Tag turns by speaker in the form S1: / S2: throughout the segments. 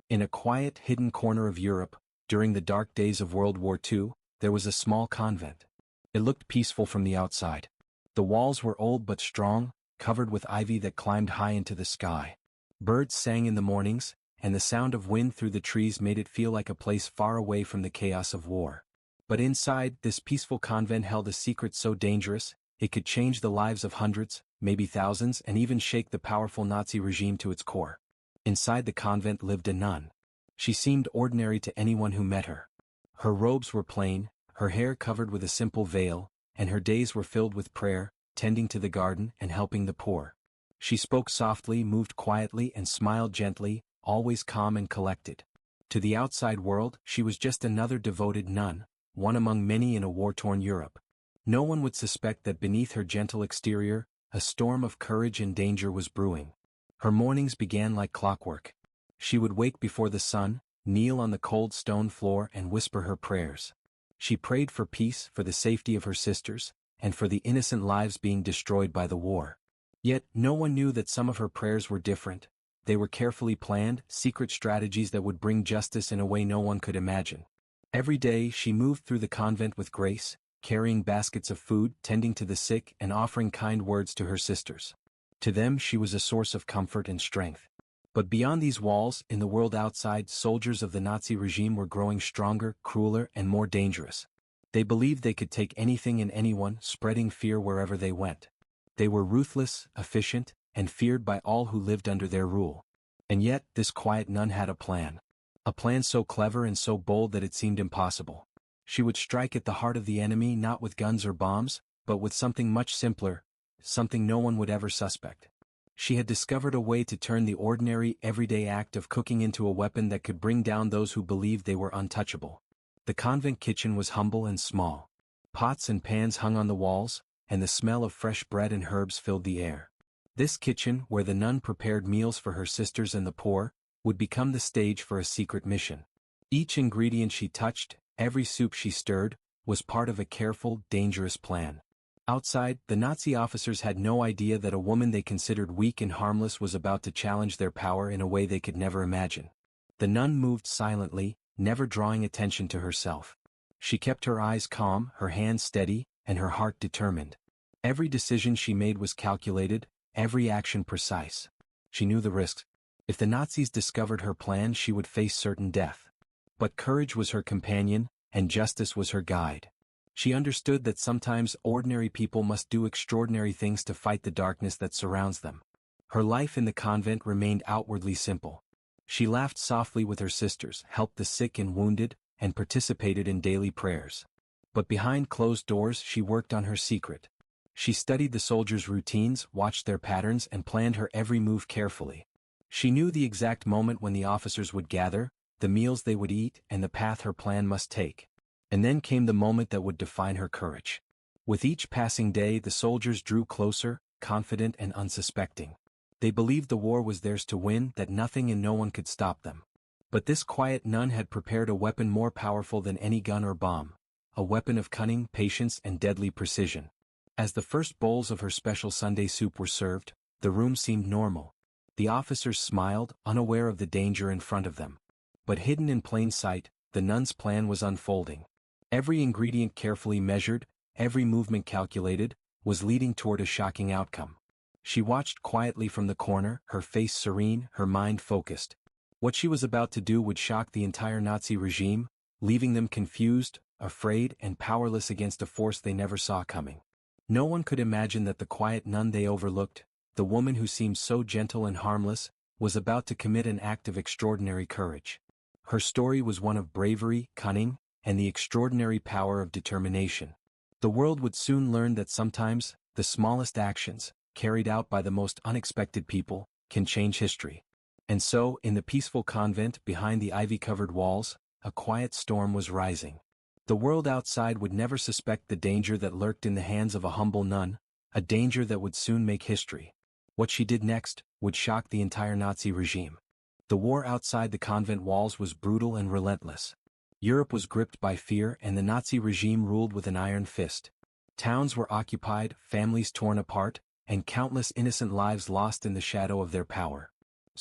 S1: In a quiet, hidden corner of Europe, during the dark days of World War II, there was a small convent. It looked peaceful from the outside. The walls were old but strong, covered with ivy that climbed high into the sky. Birds sang in the mornings, and the sound of wind through the trees made it feel like a place far away from the chaos of war. But inside, this peaceful convent held a secret so dangerous, it could change the lives of hundreds, maybe thousands, and even shake the powerful Nazi regime to its core. Inside the convent lived a nun. She seemed ordinary to anyone who met her. Her robes were plain, her hair covered with a simple veil, and her days were filled with prayer, tending to the garden and helping the poor. She spoke softly, moved quietly, and smiled gently, always calm and collected. To the outside world, she was just another devoted nun, one among many in a war-torn Europe. No one would suspect that beneath her gentle exterior, a storm of courage and danger was brewing. Her mornings began like clockwork. She would wake before the sun, kneel on the cold stone floor and whisper her prayers. She prayed for peace, for the safety of her sisters, and for the innocent lives being destroyed by the war. Yet, no one knew that some of her prayers were different. They were carefully planned, secret strategies that would bring justice in a way no one could imagine. Every day, she moved through the convent with grace, carrying baskets of food, tending to the sick, and offering kind words to her sisters. To them, she was a source of comfort and strength. But beyond these walls, in the world outside, soldiers of the Nazi regime were growing stronger, crueler, and more dangerous. They believed they could take anything and anyone, spreading fear wherever they went. They were ruthless, efficient, and feared by all who lived under their rule. And yet, this quiet nun had a plan. A plan so clever and so bold that it seemed impossible. She would strike at the heart of the enemy not with guns or bombs, but with something much simpler, something no one would ever suspect. She had discovered a way to turn the ordinary, everyday act of cooking into a weapon that could bring down those who believed they were untouchable. The convent kitchen was humble and small. Pots and pans hung on the walls, and the smell of fresh bread and herbs filled the air. This kitchen, where the nun prepared meals for her sisters and the poor, would become the stage for a secret mission. Each ingredient she touched, every soup she stirred, was part of a careful, dangerous plan. Outside, the Nazi officers had no idea that a woman they considered weak and harmless was about to challenge their power in a way they could never imagine. The nun moved silently, never drawing attention to herself. She kept her eyes calm, her hands steady, and her heart determined. Every decision she made was calculated, every action precise. She knew the risks. If the Nazis discovered her plan, she would face certain death. But courage was her companion, and justice was her guide. She understood that sometimes ordinary people must do extraordinary things to fight the darkness that surrounds them. Her life in the convent remained outwardly simple. She laughed softly with her sisters, helped the sick and wounded, and participated in daily prayers. But behind closed doors she worked on her secret. She studied the soldiers' routines, watched their patterns, and planned her every move carefully. She knew the exact moment when the officers would gather, the meals they would eat, and the path her plan must take. And then came the moment that would define her courage. With each passing day, the soldiers drew closer, confident and unsuspecting. They believed the war was theirs to win, that nothing and no one could stop them. But this quiet nun had prepared a weapon more powerful than any gun or bomb, a weapon of cunning, patience, and deadly precision. As the first bowls of her special Sunday soup were served, the room seemed normal. The officers smiled, unaware of the danger in front of them. But hidden in plain sight, the nun's plan was unfolding. Every ingredient carefully measured, every movement calculated, was leading toward a shocking outcome. She watched quietly from the corner, her face serene, her mind focused. What she was about to do would shock the entire Nazi regime, leaving them confused, afraid, and powerless against a force they never saw coming. No one could imagine that the quiet nun they overlooked, the woman who seemed so gentle and harmless, was about to commit an act of extraordinary courage. Her story was one of bravery, cunning, and the extraordinary power of determination. The world would soon learn that sometimes, the smallest actions, carried out by the most unexpected people, can change history. And so, in the peaceful convent behind the ivy-covered walls, a quiet storm was rising. The world outside would never suspect the danger that lurked in the hands of a humble nun, a danger that would soon make history. What she did next would shock the entire Nazi regime. The war outside the convent walls was brutal and relentless. Europe was gripped by fear, and the Nazi regime ruled with an iron fist. Towns were occupied, families torn apart, and countless innocent lives lost in the shadow of their power.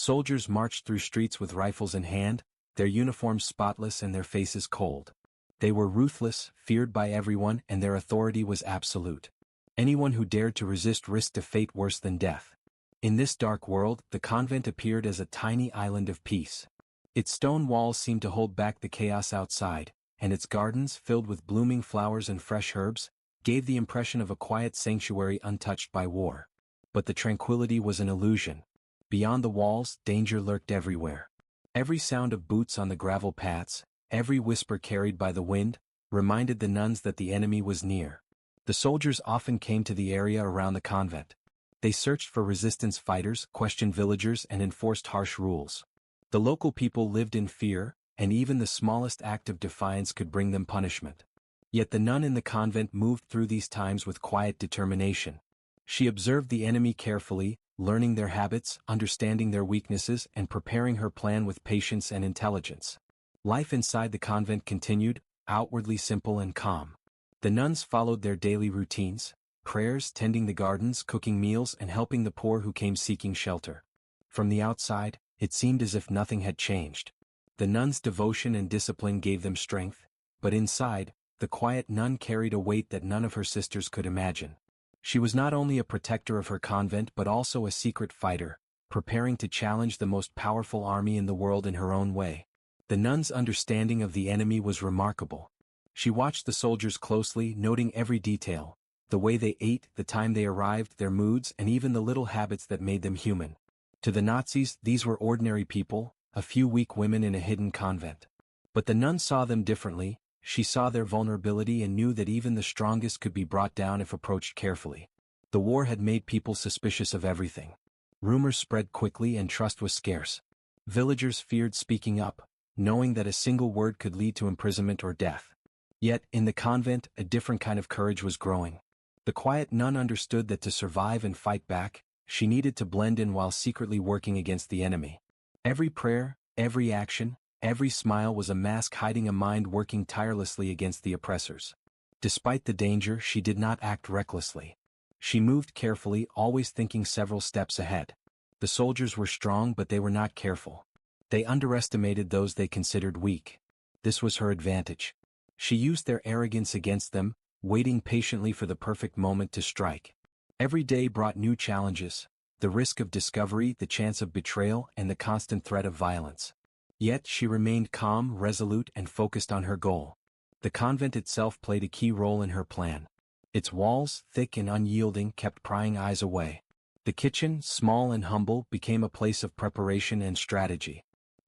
S1: Soldiers marched through streets with rifles in hand, their uniforms spotless and their faces cold. They were ruthless, feared by everyone, and their authority was absolute. Anyone who dared to resist risked a fate worse than death. In this dark world, the convent appeared as a tiny island of peace. Its stone walls seemed to hold back the chaos outside, and its gardens, filled with blooming flowers and fresh herbs, gave the impression of a quiet sanctuary untouched by war. But the tranquility was an illusion. Beyond the walls, danger lurked everywhere. Every sound of boots on the gravel paths, every whisper carried by the wind, reminded the nuns that the enemy was near. The soldiers often came to the area around the convent. They searched for resistance fighters, questioned villagers, and enforced harsh rules. The local people lived in fear, and even the smallest act of defiance could bring them punishment. Yet the nun in the convent moved through these times with quiet determination. She observed the enemy carefully, learning their habits, understanding their weaknesses, and preparing her plan with patience and intelligence. Life inside the convent continued, outwardly simple and calm. The nuns followed their daily routines: prayers, tending the gardens, cooking meals, and helping the poor who came seeking shelter. From the outside, it seemed as if nothing had changed. The nuns' devotion and discipline gave them strength, but inside, the quiet nun carried a weight that none of her sisters could imagine. She was not only a protector of her convent but also a secret fighter, preparing to challenge the most powerful army in the world in her own way. The nun's understanding of the enemy was remarkable. She watched the soldiers closely, noting every detail: the way they ate, the time they arrived, their moods, and even the little habits that made them human. To the Nazis, these were ordinary people, a few weak women in a hidden convent. But the nun saw them differently. She saw their vulnerability and knew that even the strongest could be brought down if approached carefully. The war had made people suspicious of everything. Rumors spread quickly and trust was scarce. Villagers feared speaking up, knowing that a single word could lead to imprisonment or death. Yet, in the convent, a different kind of courage was growing. The quiet nun understood that to survive and fight back, she needed to blend in while secretly working against the enemy. Every prayer, every action, every smile was a mask hiding a mind working tirelessly against the oppressors. Despite the danger, she did not act recklessly. She moved carefully, always thinking several steps ahead. The soldiers were strong, but they were not careful. They underestimated those they considered weak. This was her advantage. She used their arrogance against them, waiting patiently for the perfect moment to strike. Every day brought new challenges: the risk of discovery, the chance of betrayal, and the constant threat of violence. Yet she remained calm, resolute, and focused on her goal. The convent itself played a key role in her plan. Its walls, thick and unyielding, kept prying eyes away. The kitchen, small and humble, became a place of preparation and strategy.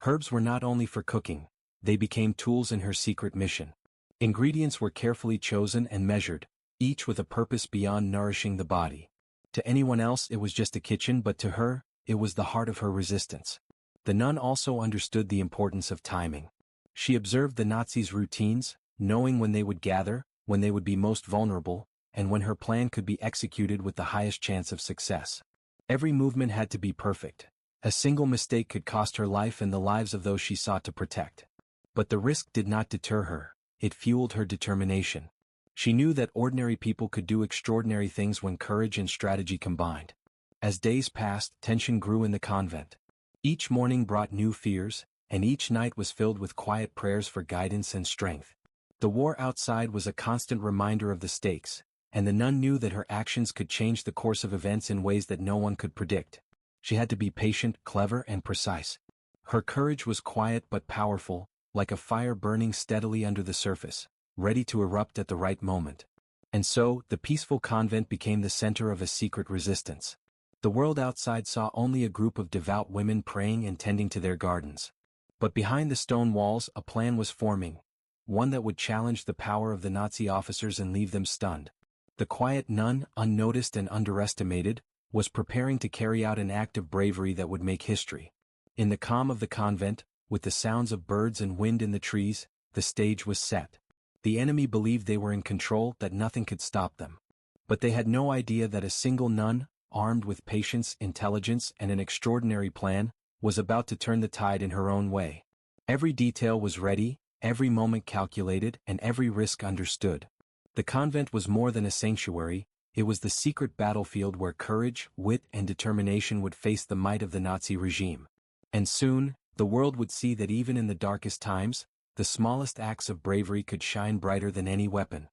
S1: Herbs were not only for cooking, they became tools in her secret mission. Ingredients were carefully chosen and measured, each with a purpose beyond nourishing the body. To anyone else it was just a kitchen, but to her, it was the heart of her resistance. The nun also understood the importance of timing. She observed the Nazis' routines, knowing when they would gather, when they would be most vulnerable, and when her plan could be executed with the highest chance of success. Every movement had to be perfect. A single mistake could cost her life and the lives of those she sought to protect. But the risk did not deter her. It fueled her determination. She knew that ordinary people could do extraordinary things when courage and strategy combined. As days passed, tension grew in the convent. Each morning brought new fears, and each night was filled with quiet prayers for guidance and strength. The war outside was a constant reminder of the stakes, and the nun knew that her actions could change the course of events in ways that no one could predict. She had to be patient, clever, and precise. Her courage was quiet but powerful, like a fire burning steadily under the surface, ready to erupt at the right moment. And so, the peaceful convent became the center of a secret resistance. The world outside saw only a group of devout women praying and tending to their gardens. But behind the stone walls, a plan was forming, one that would challenge the power of the Nazi officers and leave them stunned. The quiet nun, unnoticed and underestimated, was preparing to carry out an act of bravery that would make history. In the calm of the convent, with the sounds of birds and wind in the trees, the stage was set. The enemy believed they were in control, that nothing could stop them. But they had no idea that a single nun, armed with patience, intelligence, and an extraordinary plan, was about to turn the tide in her own way. Every detail was ready, every moment calculated, and every risk understood. The convent was more than a sanctuary, it was the secret battlefield where courage, wit, and determination would face the might of the Nazi regime. And soon, the world would see that even in the darkest times, the smallest acts of bravery could shine brighter than any weapon.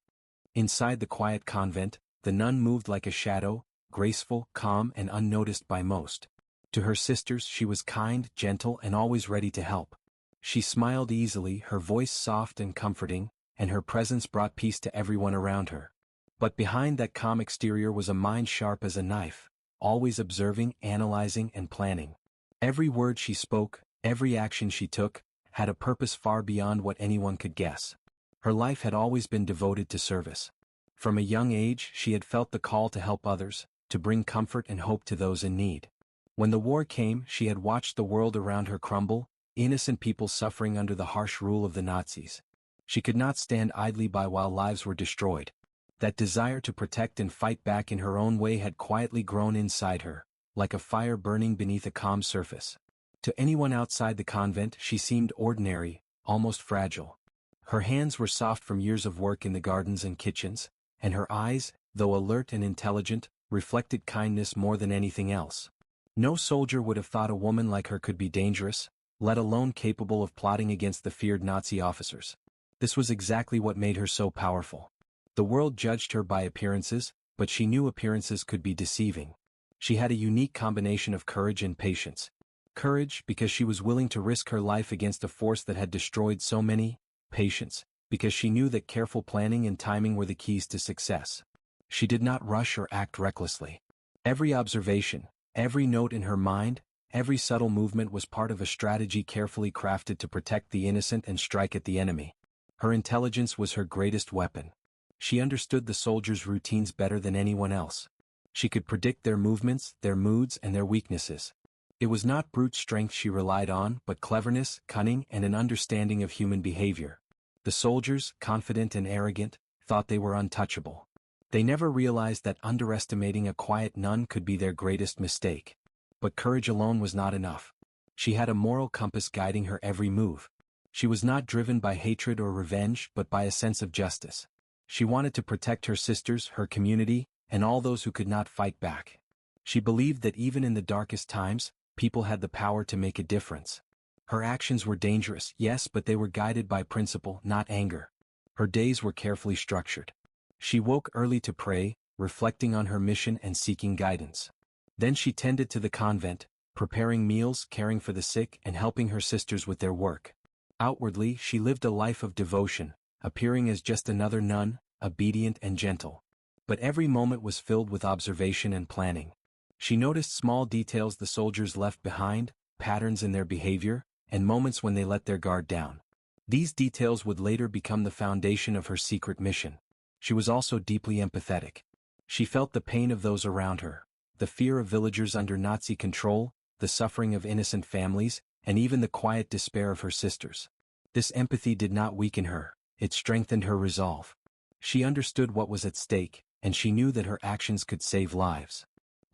S1: Inside the quiet convent, the nun moved like a shadow, graceful, calm, and unnoticed by most. To her sisters she was kind, gentle, and always ready to help. She smiled easily, her voice soft and comforting, and her presence brought peace to everyone around her. But behind that calm exterior was a mind sharp as a knife, always observing, analyzing, and planning. Every word she spoke, every action she took, had a purpose far beyond what anyone could guess. Her life had always been devoted to service. From a young age she had felt the call to help others, to bring comfort and hope to those in need. When the war came, she had watched the world around her crumble, innocent people suffering under the harsh rule of the Nazis. She could not stand idly by while lives were destroyed. That desire to protect and fight back in her own way had quietly grown inside her, like a fire burning beneath a calm surface. To anyone outside the convent she seemed ordinary, almost fragile. Her hands were soft from years of work in the gardens and kitchens, and her eyes, though alert and intelligent, reflected kindness more than anything else. No soldier would have thought a woman like her could be dangerous, let alone capable of plotting against the feared Nazi officers. This was exactly what made her so powerful. The world judged her by appearances, but she knew appearances could be deceiving. She had a unique combination of courage and patience. Courage, because she was willing to risk her life against a force that had destroyed so many. Patience, because she knew that careful planning and timing were the keys to success. She did not rush or act recklessly. Every observation, every note in her mind, every subtle movement was part of a strategy carefully crafted to protect the innocent and strike at the enemy. Her intelligence was her greatest weapon. She understood the soldiers' routines better than anyone else. She could predict their movements, their moods, and their weaknesses. It was not brute strength she relied on, but cleverness, cunning, and an understanding of human behavior. The soldiers, confident and arrogant, thought they were untouchable. They never realized that underestimating a quiet nun could be their greatest mistake. But courage alone was not enough. She had a moral compass guiding her every move. She was not driven by hatred or revenge, but by a sense of justice. She wanted to protect her sisters, her community, and all those who could not fight back. She believed that even in the darkest times, people had the power to make a difference. Her actions were dangerous, yes, but they were guided by principle, not anger. Her days were carefully structured. She woke early to pray, reflecting on her mission and seeking guidance. Then she tended to the convent, preparing meals, caring for the sick, and helping her sisters with their work. Outwardly, she lived a life of devotion, appearing as just another nun, obedient and gentle. But every moment was filled with observation and planning. She noticed small details the soldiers left behind, patterns in their behavior, and moments when they let their guard down. These details would later become the foundation of her secret mission. She was also deeply empathetic. She felt the pain of those around her, the fear of villagers under Nazi control, the suffering of innocent families, and even the quiet despair of her sisters. This empathy did not weaken her, it strengthened her resolve. She understood what was at stake, and she knew that her actions could save lives.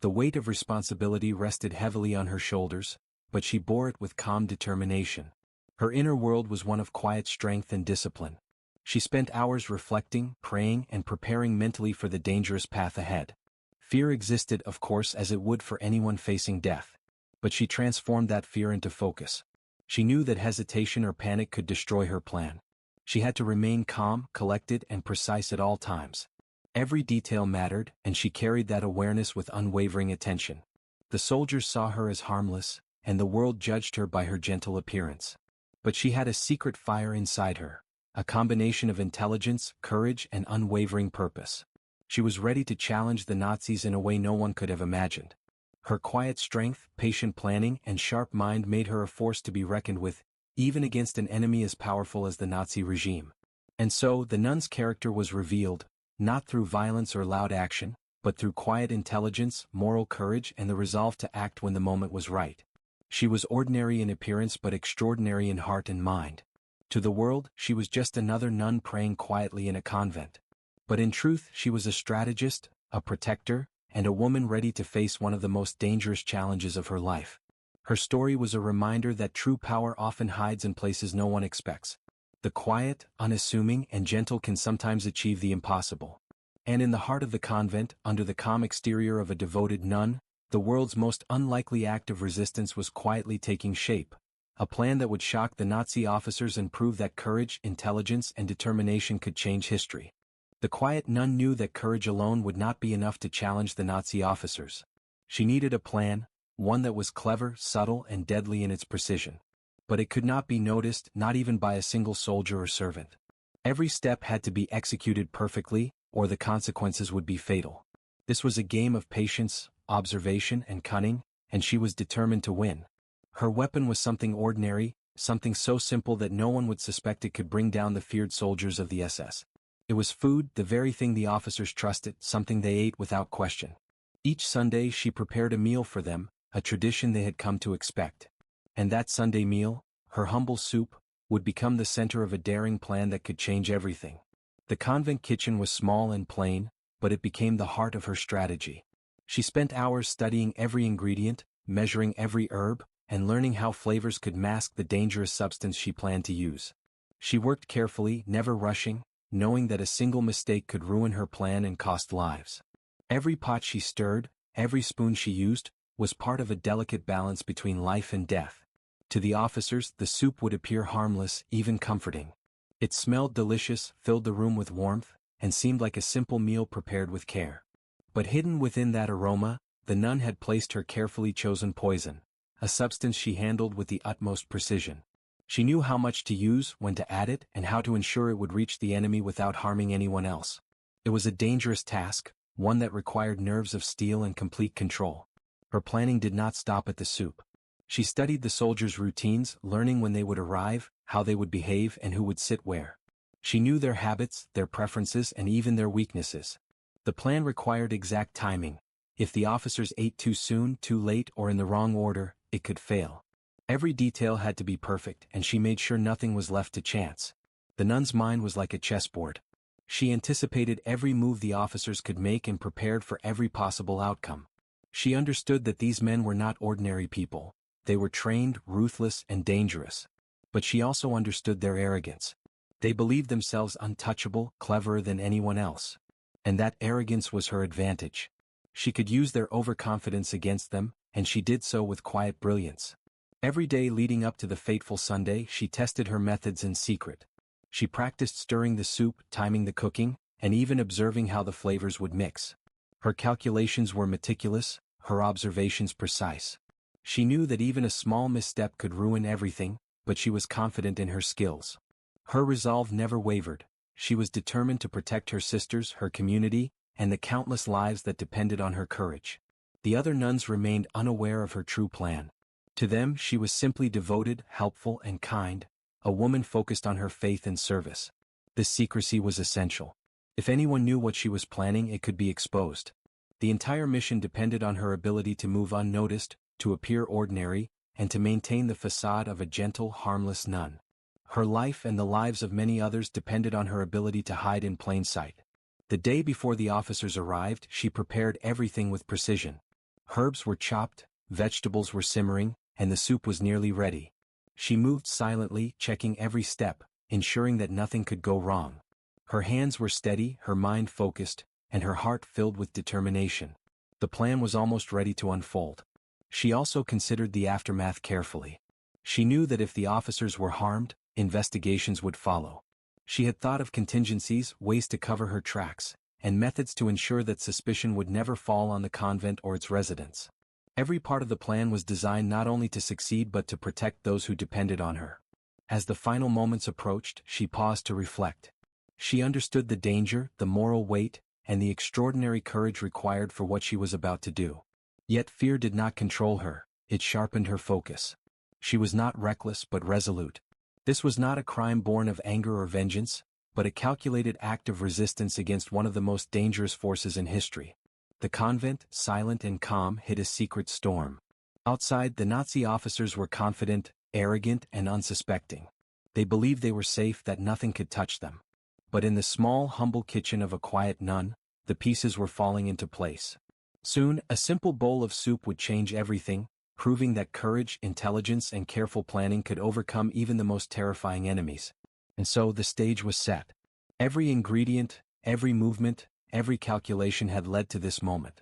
S1: The weight of responsibility rested heavily on her shoulders, but she bore it with calm determination. Her inner world was one of quiet strength and discipline. She spent hours reflecting, praying, and preparing mentally for the dangerous path ahead. Fear existed, of course, as it would for anyone facing death. But she transformed that fear into focus. She knew that hesitation or panic could destroy her plan. She had to remain calm, collected, and precise at all times. Every detail mattered, and she carried that awareness with unwavering attention. The soldiers saw her as harmless, and the world judged her by her gentle appearance. But she had a secret fire inside her, a combination of intelligence, courage, and unwavering purpose. She was ready to challenge the Nazis in a way no one could have imagined. Her quiet strength, patient planning, and sharp mind made her a force to be reckoned with, even against an enemy as powerful as the Nazi regime. And so, the nun's character was revealed, not through violence or loud action, but through quiet intelligence, moral courage, and the resolve to act when the moment was right. She was ordinary in appearance but extraordinary in heart and mind. To the world, she was just another nun praying quietly in a convent. But in truth, she was a strategist, a protector, and a woman ready to face one of the most dangerous challenges of her life. Her story was a reminder that true power often hides in places no one expects. The quiet, unassuming, and gentle can sometimes achieve the impossible. And in the heart of the convent, under the calm exterior of a devoted nun, The world's most unlikely act of resistance was quietly taking shape, a plan that would shock the Nazi officers and prove that courage, intelligence, and determination could change history. The quiet nun knew that courage alone would not be enough to challenge the Nazi officers. She needed a plan, one that was clever, subtle, and deadly in its precision. But it could not be noticed, not even by a single soldier or servant. Every step had to be executed perfectly, or the consequences would be fatal. This was a game of patience, observation, and cunning, and she was determined to win. Her weapon was something ordinary, something so simple that no one would suspect it could bring down the feared soldiers of the SS. It was food, the very thing the officers trusted, something they ate without question. Each Sunday she prepared a meal for them, a tradition they had come to expect. And that Sunday meal, her humble soup, would become the center of a daring plan that could change everything. The convent kitchen was small and plain, but it became the heart of her strategy. She spent hours studying every ingredient, measuring every herb, and learning how flavors could mask the dangerous substance she planned to use. She worked carefully, never rushing, knowing that a single mistake could ruin her plan and cost lives. Every pot she stirred, every spoon she used, was part of a delicate balance between life and death. To the officers, the soup would appear harmless, even comforting. It smelled delicious, filled the room with warmth, and seemed like a simple meal prepared with care. But hidden within that aroma, the nun had placed her carefully chosen poison, a substance she handled with the utmost precision. She knew how much to use, when to add it, and how to ensure it would reach the enemy without harming anyone else. It was a dangerous task, one that required nerves of steel and complete control. Her planning did not stop at the soup. She studied the soldiers' routines, learning when they would arrive, how they would behave, and who would sit where. She knew their habits, their preferences, and even their weaknesses. The plan required exact timing. If the officers ate too soon, too late, or in the wrong order, it could fail. Every detail had to be perfect, and she made sure nothing was left to chance. The nun's mind was like a chessboard. She anticipated every move the officers could make and prepared for every possible outcome. She understood that these men were not ordinary people. They were trained, ruthless, and dangerous. But she also understood their arrogance. They believed themselves untouchable, cleverer than anyone else. And that arrogance was her advantage. She could use their overconfidence against them, and she did so with quiet brilliance. Every day leading up to the fateful Sunday, she tested her methods in secret. She practiced stirring the soup, timing the cooking, and even observing how the flavors would mix. Her calculations were meticulous, her observations precise. She knew that even a small misstep could ruin everything, but she was confident in her skills. Her resolve never wavered. She was determined to protect her sisters, her community, and the countless lives that depended on her courage. The other nuns remained unaware of her true plan. To them, she was simply devoted, helpful, and kind, a woman focused on her faith and service. This secrecy was essential. If anyone knew what she was planning, it could be exposed. The entire mission depended on her ability to move unnoticed, to appear ordinary, and to maintain the facade of a gentle, harmless nun. Her life and the lives of many others depended on her ability to hide in plain sight. The day before the officers arrived, she prepared everything with precision. Herbs were chopped, vegetables were simmering, and the soup was nearly ready. She moved silently, checking every step, ensuring that nothing could go wrong. Her hands were steady, her mind focused, and her heart filled with determination. The plan was almost ready to unfold. She also considered the aftermath carefully. She knew that if the officers were harmed, investigations would follow. She had thought of contingencies, ways to cover her tracks, and methods to ensure that suspicion would never fall on the convent or its residents. Every part of the plan was designed not only to succeed but to protect those who depended on her. As the final moments approached, she paused to reflect. She understood the danger, the moral weight, and the extraordinary courage required for what she was about to do. Yet fear did not control her, it sharpened her focus. She was not reckless but resolute. This was not a crime born of anger or vengeance, but a calculated act of resistance against one of the most dangerous forces in history. The convent, silent and calm, hid a secret storm. Outside, the Nazi officers were confident, arrogant, and unsuspecting. They believed they were safe, that nothing could touch them. But in the small, humble kitchen of a quiet nun, the pieces were falling into place. Soon, a simple bowl of soup would change everything, proving that courage, intelligence, and careful planning could overcome even the most terrifying enemies. And so the stage was set. Every ingredient, every movement, every calculation had led to this moment.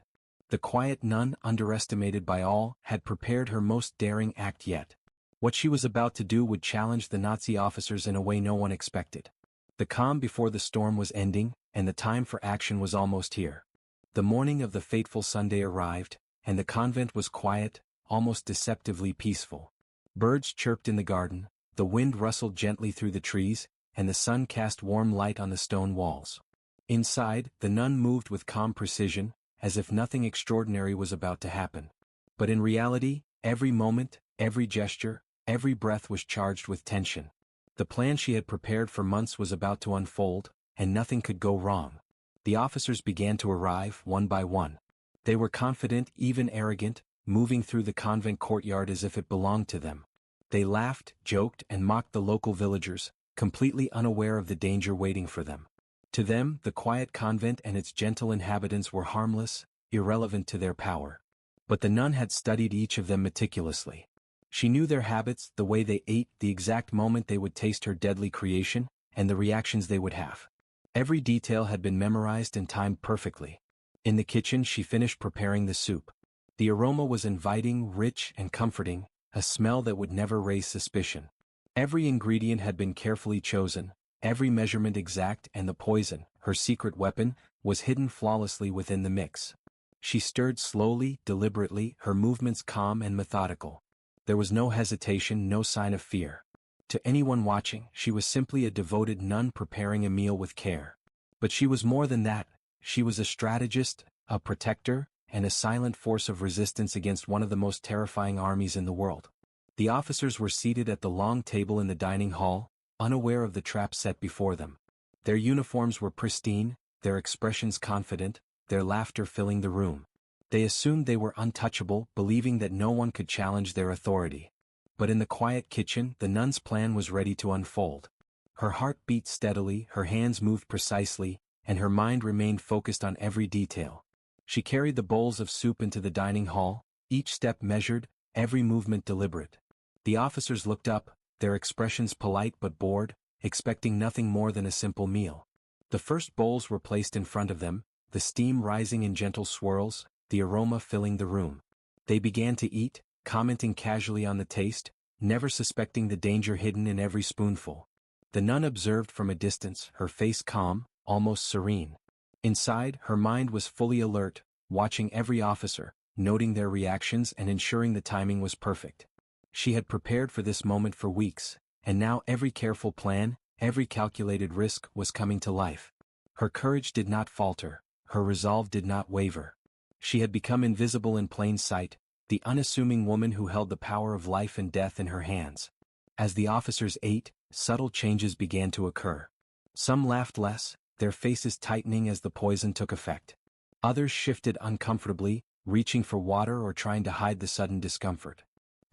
S1: The quiet nun, underestimated by all, had prepared her most daring act yet. What she was about to do would challenge the Nazi officers in a way no one expected. The calm before the storm was ending, and the time for action was almost here. The morning of the fateful Sunday arrived, and the convent was quiet, almost deceptively peaceful. Birds chirped in the garden, the wind rustled gently through the trees, and the sun cast warm light on the stone walls. Inside, the nun moved with calm precision, as if nothing extraordinary was about to happen. But in reality, every moment, every gesture, every breath was charged with tension. The plan she had prepared for months was about to unfold, and nothing could go wrong. The officers began to arrive, one by one. They were confident, even arrogant, moving through the convent courtyard as if it belonged to them. They laughed, joked, and mocked the local villagers, completely unaware of the danger waiting for them. To them, the quiet convent and its gentle inhabitants were harmless, irrelevant to their power. But the nun had studied each of them meticulously. She knew their habits, the way they ate, the exact moment they would taste her deadly creation, and the reactions they would have. Every detail had been memorized and timed perfectly. In the kitchen she finished preparing the soup. The aroma was inviting, rich, and comforting, a smell that would never raise suspicion. Every ingredient had been carefully chosen, every measurement exact, and the poison, her secret weapon, was hidden flawlessly within the mix. She stirred slowly, deliberately, her movements calm and methodical. There was no hesitation, no sign of fear. To anyone watching, she was simply a devoted nun preparing a meal with care. But she was more than that. She was a strategist, a protector, and a silent force of resistance against one of the most terrifying armies in the world. The officers were seated at the long table in the dining hall, unaware of the trap set before them. Their uniforms were pristine, their expressions confident, their laughter filling the room. They assumed they were untouchable, believing that no one could challenge their authority. But in the quiet kitchen, the nun's plan was ready to unfold. Her heart beat steadily, her hands moved precisely, and her mind remained focused on every detail. She carried the bowls of soup into the dining hall, each step measured, every movement deliberate. The officers looked up, their expressions polite but bored, expecting nothing more than a simple meal. The first bowls were placed in front of them, the steam rising in gentle swirls, the aroma filling the room. They began to eat, commenting casually on the taste, never suspecting the danger hidden in every spoonful. The nun observed from a distance, her face calm, almost serene. Inside, her mind was fully alert, watching every officer, noting their reactions and ensuring the timing was perfect. She had prepared for this moment for weeks, and now every careful plan, every calculated risk was coming to life. Her courage did not falter, her resolve did not waver. She had become invisible in plain sight, the unassuming woman who held the power of life and death in her hands. As the officers ate, subtle changes began to occur. Some laughed less, their faces tightening as the poison took effect. Others shifted uncomfortably, reaching for water or trying to hide the sudden discomfort.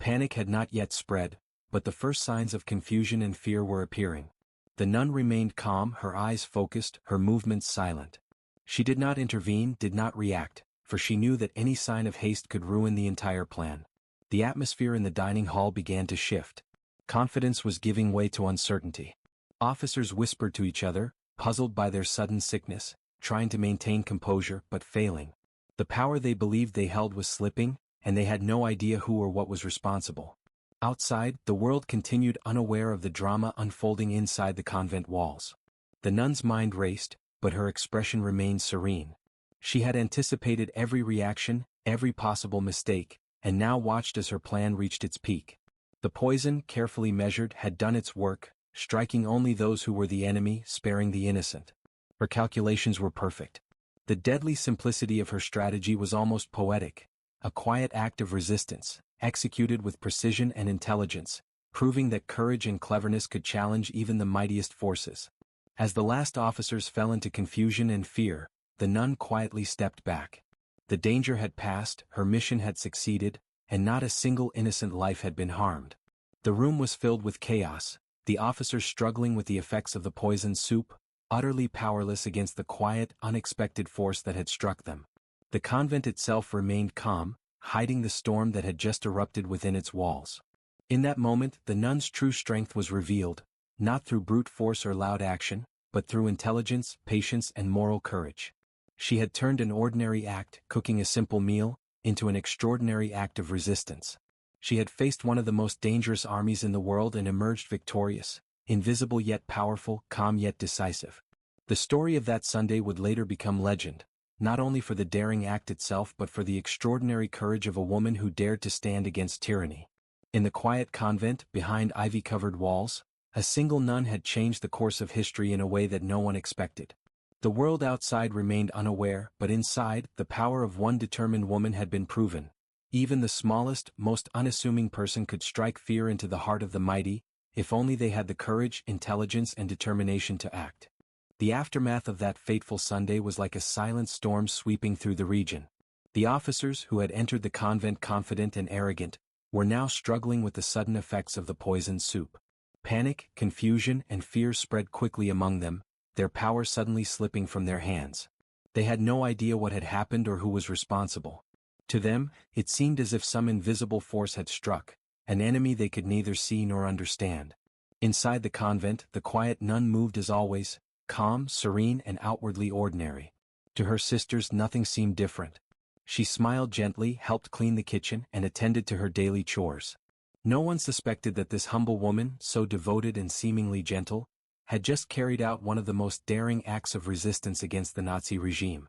S1: Panic had not yet spread, but the first signs of confusion and fear were appearing. The nun remained calm, her eyes focused, her movements silent. She did not intervene, did not react, for she knew that any sign of haste could ruin the entire plan. The atmosphere in the dining hall began to shift. Confidence was giving way to uncertainty. Officers whispered to each other, puzzled by their sudden sickness, trying to maintain composure but failing. The power they believed they held was slipping, and they had no idea who or what was responsible. Outside, the world continued unaware of the drama unfolding inside the convent walls. The nun's mind raced, but her expression remained serene. She had anticipated every reaction, every possible mistake, and now watched as her plan reached its peak. The poison, carefully measured, had done its work, striking only those who were the enemy, sparing the innocent. Her calculations were perfect. The deadly simplicity of her strategy was almost poetic, a quiet act of resistance, executed with precision and intelligence, proving that courage and cleverness could challenge even the mightiest forces. As the last officers fell into confusion and fear, the nun quietly stepped back. The danger had passed, her mission had succeeded, and not a single innocent life had been harmed. The room was filled with chaos, the officers struggling with the effects of the poisoned soup, utterly powerless against the quiet, unexpected force that had struck them. The convent itself remained calm, hiding the storm that had just erupted within its walls. In that moment, the nun's true strength was revealed, not through brute force or loud action, but through intelligence, patience, and moral courage. She had turned an ordinary act, cooking a simple meal, into an extraordinary act of resistance. She had faced one of the most dangerous armies in the world and emerged victorious, invisible yet powerful, calm yet decisive. The story of that Sunday would later become legend, not only for the daring act itself but for the extraordinary courage of a woman who dared to stand against tyranny. In the quiet convent, behind ivy-covered walls, a single nun had changed the course of history in a way that no one expected. The world outside remained unaware, but inside, the power of one determined woman had been proven. Even the smallest, most unassuming person could strike fear into the heart of the mighty, if only they had the courage, intelligence, and determination to act. The aftermath of that fateful Sunday was like a silent storm sweeping through the region. The officers, who had entered the convent confident and arrogant, were now struggling with the sudden effects of the poisoned soup. Panic, confusion, and fear spread quickly among them, their power suddenly slipping from their hands. They had no idea what had happened or who was responsible. To them, it seemed as if some invisible force had struck, an enemy they could neither see nor understand. Inside the convent, the quiet nun moved as always, calm, serene, and outwardly ordinary. To her sisters nothing seemed different. She smiled gently, helped clean the kitchen, and attended to her daily chores. No one suspected that this humble woman, so devoted and seemingly gentle, had just carried out one of the most daring acts of resistance against the Nazi regime.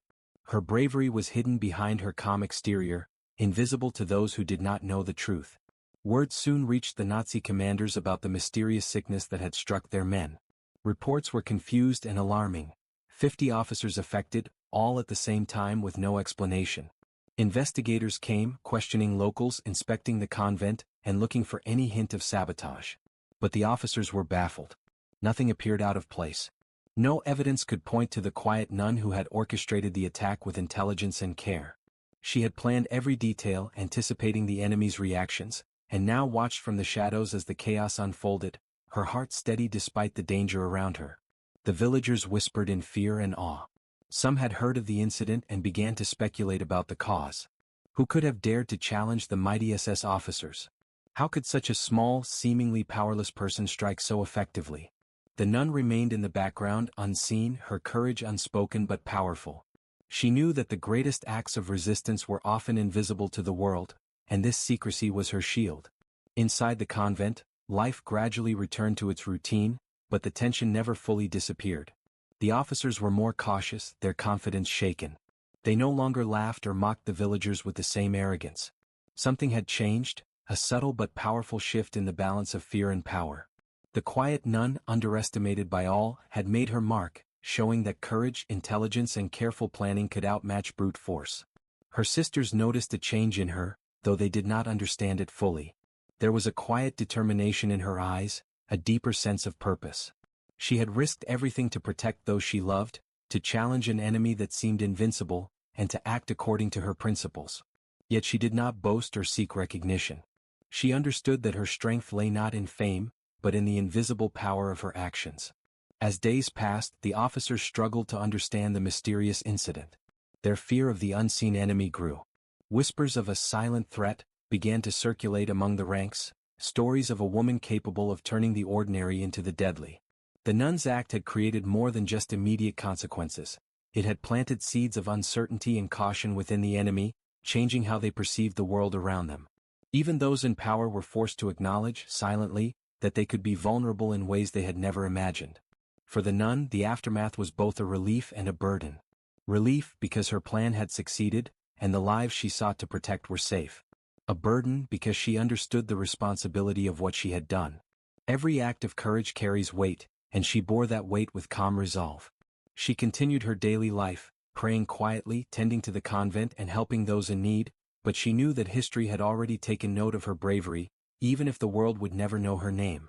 S1: Her bravery was hidden behind her calm exterior, invisible to those who did not know the truth. Word soon reached the Nazi commanders about the mysterious sickness that had struck their men. Reports were confused and alarming. 50 officers affected, all at the same time with no explanation. Investigators came, questioning locals, inspecting the convent, and looking for any hint of sabotage. But the officers were baffled. Nothing appeared out of place. No evidence could point to the quiet nun who had orchestrated the attack with intelligence and care. She had planned every detail, anticipating the enemy's reactions, and now watched from the shadows as the chaos unfolded, her heart steady despite the danger around her. The villagers whispered in fear and awe. Some had heard of the incident and began to speculate about the cause. Who could have dared to challenge the mighty SS officers? How could such a small, seemingly powerless person strike so effectively? The nun remained in the background, unseen, her courage unspoken but powerful. She knew that the greatest acts of resistance were often invisible to the world, and this secrecy was her shield. Inside the convent, life gradually returned to its routine, but the tension never fully disappeared. The officers were more cautious, their confidence shaken. They no longer laughed or mocked the villagers with the same arrogance. Something had changed, a subtle but powerful shift in the balance of fear and power. The quiet nun, underestimated by all, had made her mark, showing that courage, intelligence, and careful planning could outmatch brute force. Her sisters noticed a change in her, though they did not understand it fully. There was a quiet determination in her eyes, a deeper sense of purpose. She had risked everything to protect those she loved, to challenge an enemy that seemed invincible, and to act according to her principles. Yet she did not boast or seek recognition. She understood that her strength lay not in fame, but in the invisible power of her actions. As days passed, the officers struggled to understand the mysterious incident. Their fear of the unseen enemy grew. Whispers of a silent threat began to circulate among the ranks, stories of a woman capable of turning the ordinary into the deadly. The nun's act had created more than just immediate consequences. It had planted seeds of uncertainty and caution within the enemy, changing how they perceived the world around them. Even those in power were forced to acknowledge, silently, that they could be vulnerable in ways they had never imagined. For the nun, the aftermath was both a relief and a burden. Relief because her plan had succeeded, and the lives she sought to protect were safe. A burden because she understood the responsibility of what she had done. Every act of courage carries weight, and she bore that weight with calm resolve. She continued her daily life, praying quietly, tending to the convent and helping those in need, but she knew that history had already taken note of her bravery, even if the world would never know her name.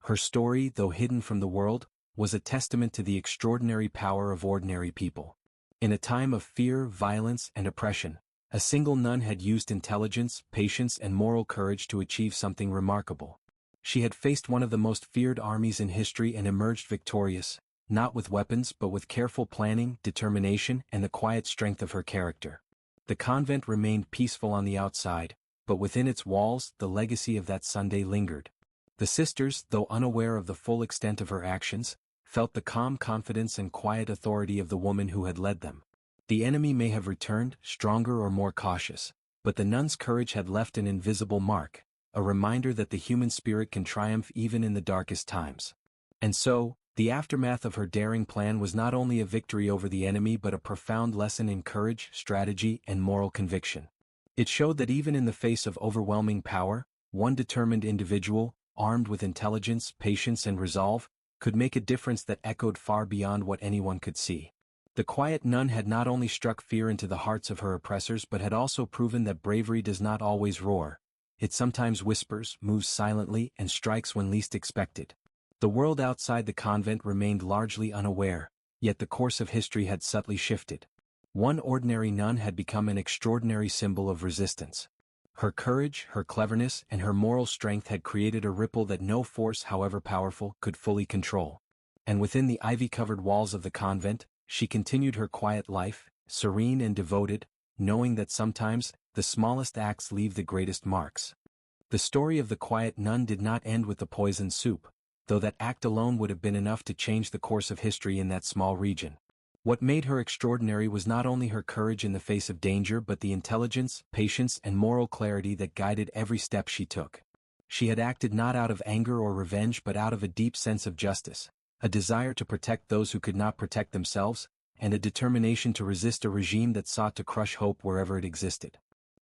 S1: Her story, though hidden from the world, was a testament to the extraordinary power of ordinary people. In a time of fear, violence, and oppression, a single nun had used intelligence, patience, and moral courage to achieve something remarkable. She had faced one of the most feared armies in history and emerged victorious, not with weapons but with careful planning, determination, and the quiet strength of her character. The convent remained peaceful on the outside, but within its walls the legacy of that Sunday lingered. The sisters, though unaware of the full extent of her actions, felt the calm confidence and quiet authority of the woman who had led them. The enemy may have returned, stronger or more cautious, but the nun's courage had left an invisible mark, a reminder that the human spirit can triumph even in the darkest times. And so, the aftermath of her daring plan was not only a victory over the enemy but a profound lesson in courage, strategy, and moral conviction. It showed that even in the face of overwhelming power, one determined individual, armed with intelligence, patience, and resolve, could make a difference that echoed far beyond what anyone could see. The quiet nun had not only struck fear into the hearts of her oppressors but had also proven that bravery does not always roar. It sometimes whispers, moves silently, and strikes when least expected. The world outside the convent remained largely unaware, yet the course of history had subtly shifted. One ordinary nun had become an extraordinary symbol of resistance. Her courage, her cleverness, and her moral strength had created a ripple that no force, however powerful, could fully control. And within the ivy-covered walls of the convent, she continued her quiet life, serene and devoted, knowing that sometimes, the smallest acts leave the greatest marks. The story of the quiet nun did not end with the poisoned soup, though that act alone would have been enough to change the course of history in that small region. What made her extraordinary was not only her courage in the face of danger but the intelligence, patience, and moral clarity that guided every step she took. She had acted not out of anger or revenge but out of a deep sense of justice, a desire to protect those who could not protect themselves, and a determination to resist a regime that sought to crush hope wherever it existed.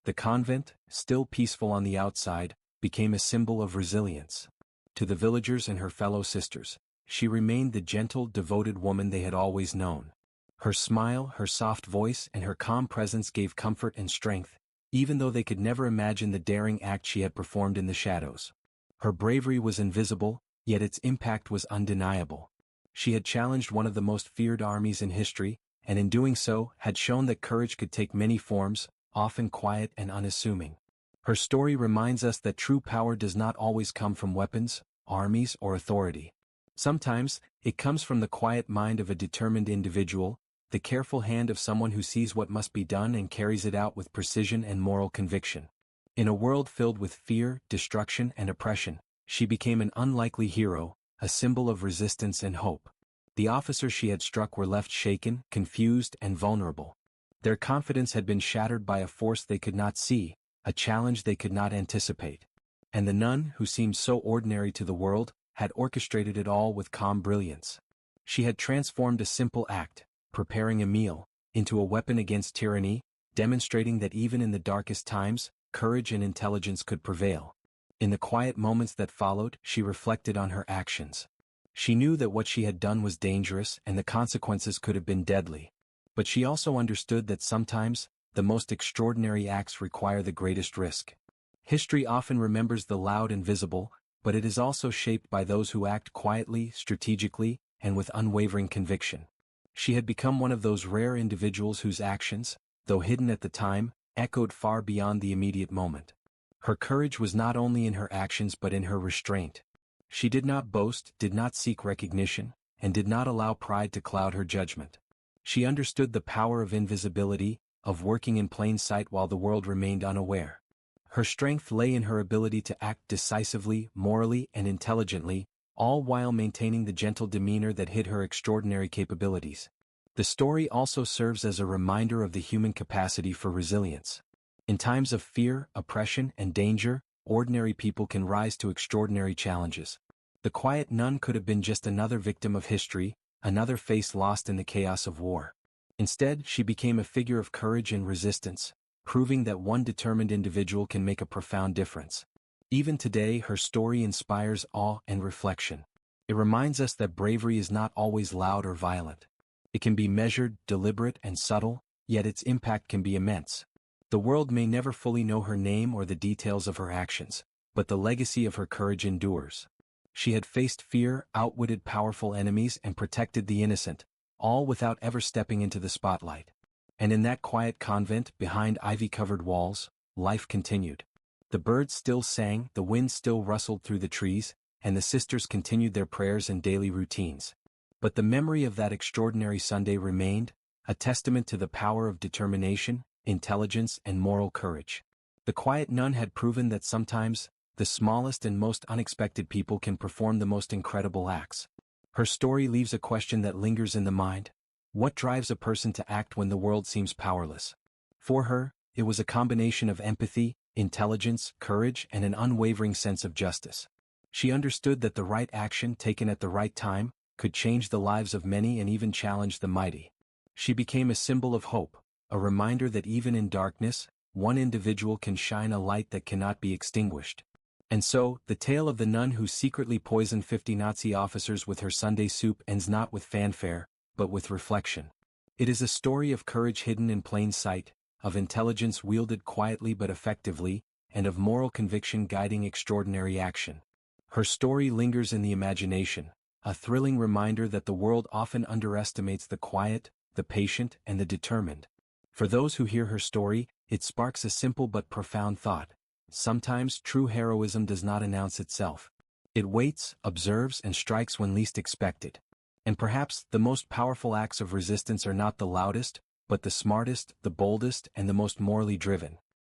S1: The convent, still peaceful on the outside, became a symbol of resilience. To the villagers and her fellow sisters, she remained the gentle, devoted woman they had always known. Her smile, her soft voice, and her calm presence gave comfort and strength, even though they could never imagine the daring act she had performed in the shadows. Her bravery was invisible, yet its impact was undeniable. She had challenged one of the most feared armies in history, and in doing so, had shown that courage could take many forms, often quiet and unassuming. Her story reminds us that true power does not always come from weapons, armies, or authority. Sometimes, it comes from the quiet mind of a determined individual, the careful hand of someone who sees what must be done and carries it out with precision and moral conviction. In a world filled with fear, destruction, and oppression, she became an unlikely hero, a symbol of resistance and hope. The officers she had struck were left shaken, confused, and vulnerable. Their confidence had been shattered by a force they could not see, a challenge they could not anticipate. And the nun, who seemed so ordinary to the world, had orchestrated it all with calm brilliance. She had transformed a simple act, preparing a meal, into a weapon against tyranny, demonstrating that even in the darkest times, courage and intelligence could prevail. In the quiet moments that followed, she reflected on her actions. She knew that what she had done was dangerous and the consequences could have been deadly. But she also understood that sometimes, the most extraordinary acts require the greatest risk. History often remembers the loud and visible, but it is also shaped by those who act quietly, strategically, and with unwavering conviction. She had become one of those rare individuals whose actions, though hidden at the time, echoed far beyond the immediate moment. Her courage was not only in her actions but in her restraint. She did not boast, did not seek recognition, and did not allow pride to cloud her judgment. She understood the power of invisibility, of working in plain sight while the world remained unaware. Her strength lay in her ability to act decisively, morally, and intelligently, all while maintaining the gentle demeanor that hid her extraordinary capabilities. The story also serves as a reminder of the human capacity for resilience. In times of fear, oppression, and danger, ordinary people can rise to extraordinary challenges. The quiet nun could have been just another victim of history, another face lost in the chaos of war. Instead, she became a figure of courage and resistance, proving that one determined individual can make a profound difference. Even today, her story inspires awe and reflection. It reminds us that bravery is not always loud or violent. It can be measured, deliberate, and subtle, yet its impact can be immense. The world may never fully know her name or the details of her actions, but the legacy of her courage endures. She had faced fear, outwitted powerful enemies, and protected the innocent, all without ever stepping into the spotlight. And in that quiet convent, behind ivy-covered walls, life continued. The birds still sang, the wind still rustled through the trees, and the sisters continued their prayers and daily routines. But the memory of that extraordinary Sunday remained, a testament to the power of determination, intelligence, and moral courage. The quiet nun had proven that sometimes, the smallest and most unexpected people can perform the most incredible acts. Her story leaves a question that lingers in the mind. What drives a person to act when the world seems powerless? For her, it was a combination of empathy, intelligence, courage, and an unwavering sense of justice. She understood that the right action taken at the right time could change the lives of many and even challenge the mighty. She became a symbol of hope, a reminder that even in darkness, one individual can shine a light that cannot be extinguished. And so, the tale of the nun who secretly poisoned 50 Nazi officers with her Sunday soup ends not with fanfare, but with reflection. It is a story of courage hidden in plain sight, of intelligence wielded quietly but effectively, and of moral conviction guiding extraordinary action. Her story lingers in the imagination, a thrilling reminder that the world often underestimates the quiet, the patient, and the determined. For those who hear her story, it sparks a simple but profound thought. Sometimes true heroism does not announce itself. It waits, observes, and strikes when least expected. And perhaps the most powerful acts of resistance are not the loudest, but the smartest, the boldest, and the most morally driven.